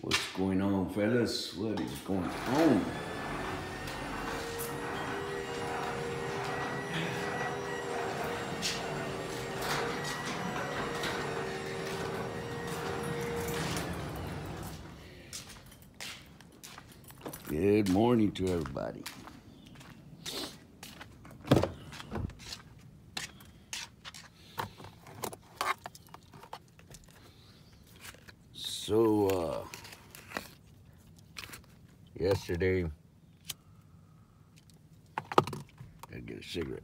What's going on, fellas? What is going on? Good morning to everybody. So, yesterday, gotta get a cigarette.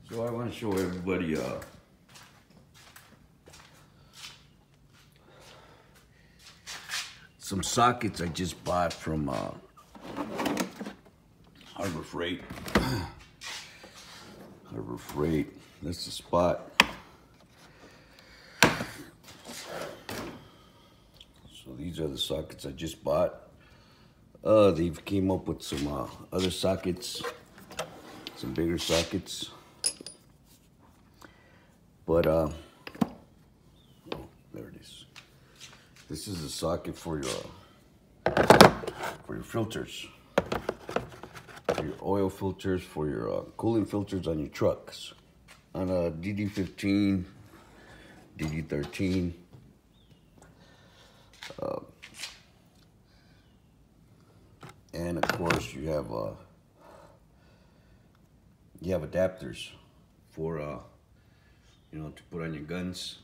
So I want to show everybody some sockets I just bought from Harbor Freight. Harbor Freight, that's the spot. So these are the sockets I just bought. They've came up with some other sockets, some bigger sockets. But oh, there it is. This is a socket for your filters, for your oil filters, for your cooling filters on your trucks, on a DD15, DD13. And of course you have adapters for to put on your guns.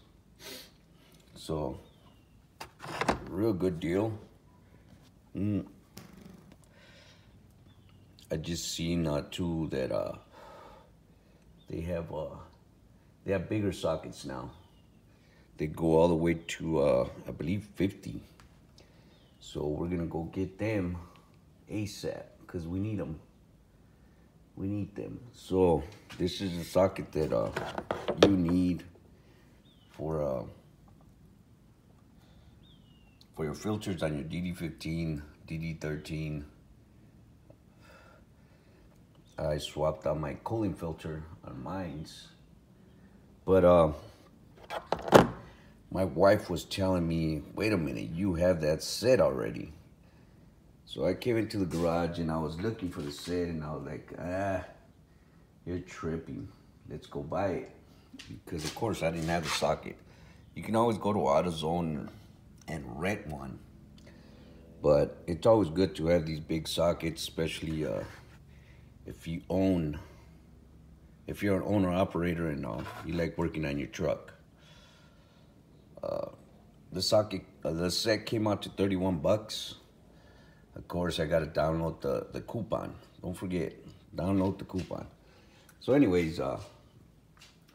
So real good deal. I just seen too that they have bigger sockets now. They go all the way to I believe 50. So we're gonna go get them ASAP because we need them. We need them. So this is a socket that you need for your filters on your DD15, DD13. I swapped out my cooling filter on mine's, but my wife was telling me, wait a minute, you have that set already. So I came into the garage and I was looking for the set and I was like, you're tripping. Let's go buy it. Because of course I didn't have the socket. You can always go to AutoZone and rent one. But it's always good to have these big sockets, especially if you're an owner operator and you like working on your truck. The set came out to 31 bucks. Of course, I gotta download the coupon. Don't forget, download the coupon. So anyways, I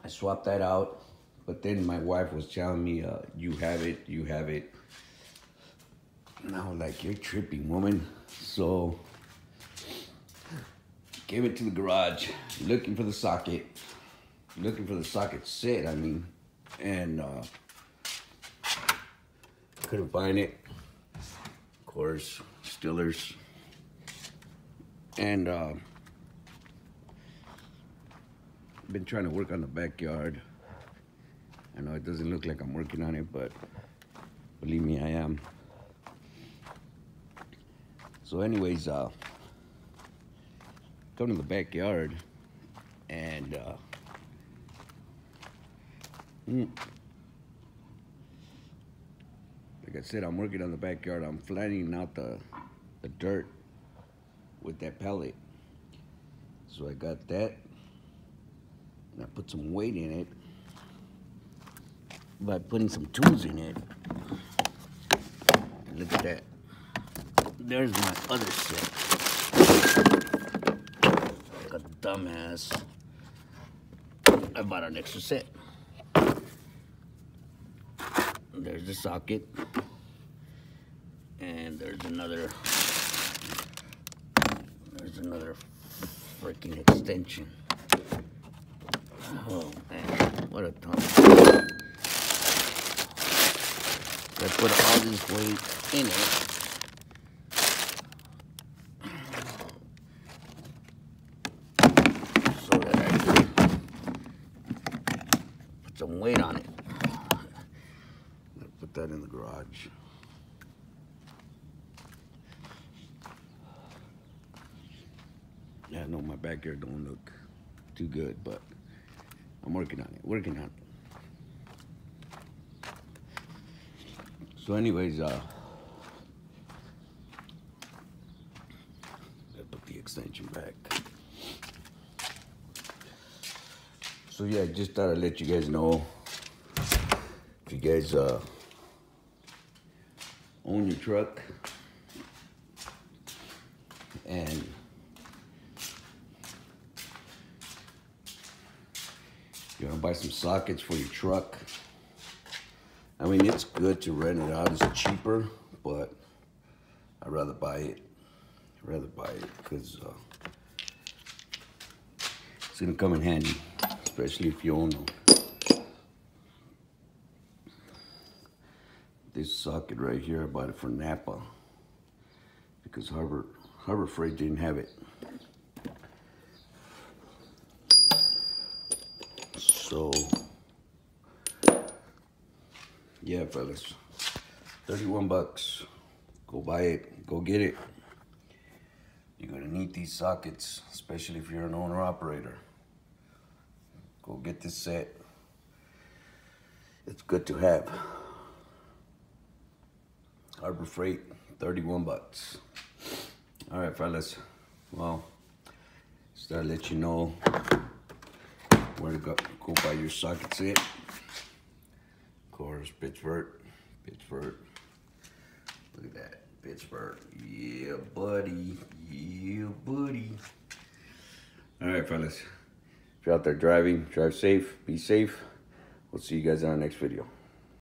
swapped that out. But then my wife was telling me, you have it. And I was like, you're tripping, woman. So, came into the garage, looking for the socket set, I mean. And couldn't find it. Of course, Stillers. And been trying to work on the backyard. I know it doesn't look like I'm working on it, but believe me, I am. So anyways, come to the backyard and like I said, I'm working on the backyard. I'm flattening out the dirt with that pellet. So I got that, and I put some weight in it by putting some tools in it. And look at that. There's my other set. Like a dumbass, I bought an extra set. There's the socket. And there's another freaking extension. Oh man, what a dumb. I put all this weight in it. some weight on it. Put that in the garage. Yeah, no, my backyard don't look too good, but I'm working on it, So anyways, put the extension back. So yeah, just thought I'd let you guys know, if you guys own your truck and you're gonna buy some sockets for your truck. I mean, it's good to rent it out, it's cheaper, but I'd rather buy it. Because it's gonna come in handy, especially if you own them. This socket right here, I bought it for Napa because Harbor Freight didn't have it. So yeah, fellas, 31 bucks. Go buy it, go get it. You're gonna need these sockets, especially if you're an owner-operator. Go get this set. It's good to have. Harbor Freight, 31 bucks. All right, fellas. Well, just to let you know where to go buy your socket set. Of course, Pittsburgh. Look at that, Pittsburgh. Yeah, buddy. All right, fellas. If you're out there driving, drive safe, be safe. We'll see you guys in our next video.